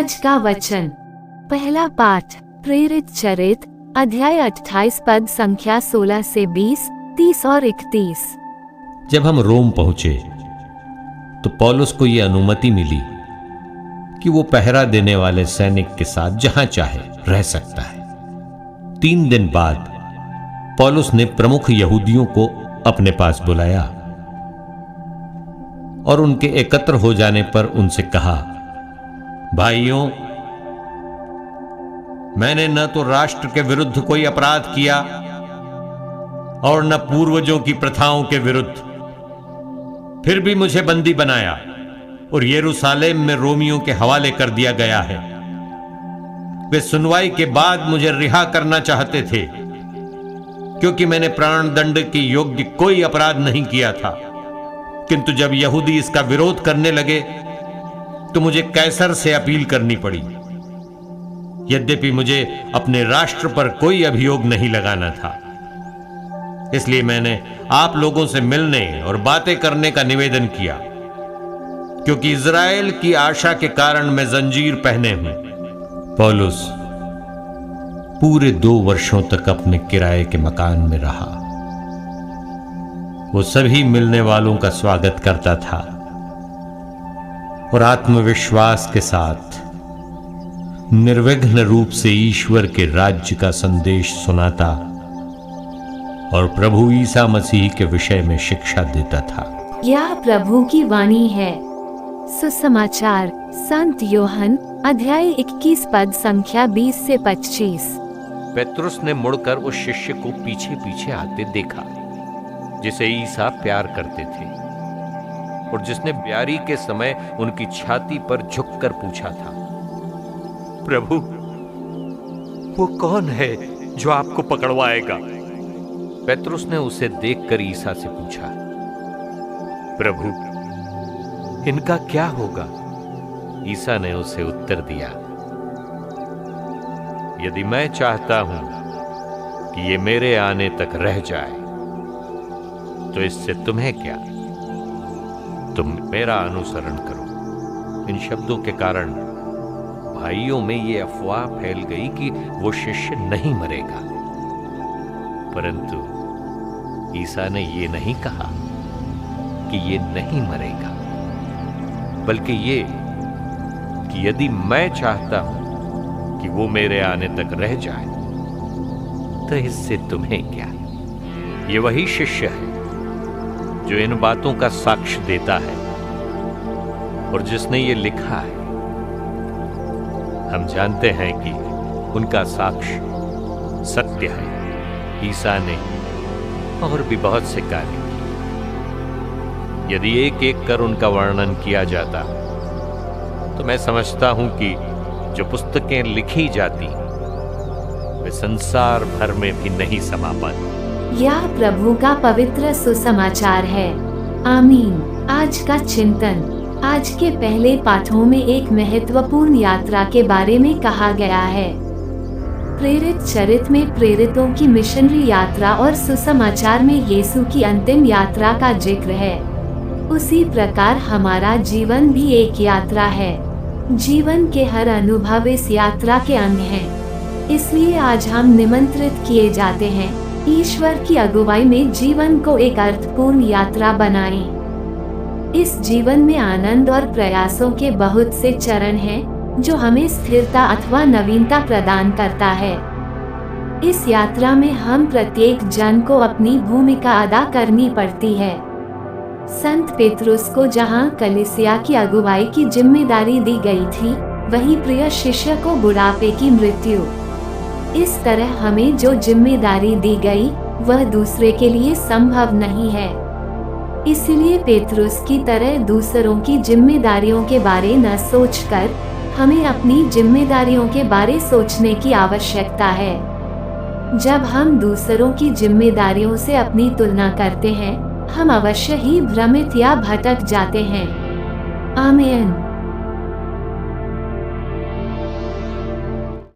आज का वचन, पहला पाठ प्रेरित चरित अध्याय 28 पद संख्या 16 से 20, 30 और 31। जब हम रोम पहुंचे तो पौलुस को यह अनुमति मिली कि वो पहरा देने वाले सैनिक के साथ जहां चाहे रह सकता है। 3 दिन बाद पौलुस ने प्रमुख यहूदियों को अपने पास बुलाया और उनके एकत्र हो जाने पर उनसे कहा, भाइयों, मैंने न तो राष्ट्र के विरुद्ध कोई अपराध किया और न पूर्वजों की प्रथाओं के विरुद्ध, फिर भी मुझे बंदी बनाया और यरूशलेम में रोमियों के हवाले कर दिया गया है। वे सुनवाई के बाद मुझे रिहा करना चाहते थे, क्योंकि मैंने प्राण दंड के योग्य कोई अपराध नहीं किया था। किंतु जब यहूदी इसका विरोध करने लगे तो मुझे कैसर से अपील करनी पड़ी। यद्यपि मुझे अपने राष्ट्र पर कोई अभियोग नहीं लगाना था, इसलिए मैंने आप लोगों से मिलने और बातें करने का निवेदन किया, क्योंकि इज़राइल की आशा के कारण मैं जंजीर पहने हूं। पौलुस पूरे 2 वर्षों तक अपने किराए के मकान में रहा। वो सभी मिलने वालों का स्वागत करता था और आत्मविश्वास के साथ निर्विघ्न रूप से ईश्वर के राज्य का संदेश सुनाता और प्रभु ईसा मसीह के विषय में शिक्षा देता था। यह प्रभु की वाणी है। सुसमाचार संत योहन अध्याय 21 पद संख्या 20 से 25। पेतरुस ने मुड़कर उस शिष्य को पीछे पीछे आते देखा जिसे ईसा प्यार करते थे और जिसने ब्यारी के समय उनकी छाती पर झुककर पूछा था, प्रभु, वो कौन है जो आपको पकड़वाएगा? पेतरुस ने उसे देखकर ईसा से पूछा, प्रभु, इनका क्या होगा? ईसा ने उसे उत्तर दिया, यदि मैं चाहता हूं कि ये मेरे आने तक रह जाए तो इससे तुम्हें क्या? तुम मेरा अनुसरण करो। इन शब्दों के कारण भाइयों में ये अफवाह फैल गई कि वो शिष्य नहीं मरेगा, परंतु ईसा ने ये नहीं कहा कि ये नहीं मरेगा, बल्कि ये कि यदि मैं चाहता हूं कि वो मेरे आने तक रह जाए तो इससे तुम्हें क्या? ये वही शिष्य है जो इन बातों का साक्ष्य देता है और जिसने ये लिखा है। हम जानते हैं कि उनका साक्ष्य सत्य है। ईसा ने और भी बहुत से कार्य किए। यदि एक एक कर उनका वर्णन किया जाता तो मैं समझता हूं कि जो पुस्तकें लिखी जाती वे संसार भर में भी नहीं समा पाती। यह प्रभु का पवित्र सुसमाचार है। आमीन। आज का चिंतन। आज के पहले पाठों में एक महत्वपूर्ण यात्रा के बारे में कहा गया है। प्रेरित चरित में प्रेरितों की मिशनरी यात्रा और सुसमाचार में यीशु की अंतिम यात्रा का जिक्र है। उसी प्रकार हमारा जीवन भी एक यात्रा है। जीवन के हर अनुभव इस यात्रा के अंग हैं। इसलिए आज हम निमंत्रित किए जाते हैं, ईश्वर की अगुवाई में जीवन को एक अर्थपूर्ण यात्रा बनाएं। इस जीवन में आनंद और प्रयासों के बहुत से चरण हैं, जो हमें स्थिरता अथवा नवीनता प्रदान करता है। इस यात्रा में हम प्रत्येक जन को अपनी भूमिका अदा करनी पड़ती है। संत पेतरुस को जहां कलीसिया की अगुवाई की जिम्मेदारी दी गई थी, वहीं प्रिय शिष्य को बुढ़ापे की मृत्यु। इस तरह हमें जो जिम्मेदारी दी गई वह दूसरे के लिए संभव नहीं है। इसलिए पेतरुस की तरह दूसरों की जिम्मेदारियों के बारे न सोचकर हमें अपनी जिम्मेदारियों के बारे सोचने की आवश्यकता है। जब हम दूसरों की जिम्मेदारियों से अपनी तुलना करते हैं, हम अवश्य ही भ्रमित या भटक जाते हैं। आमीन।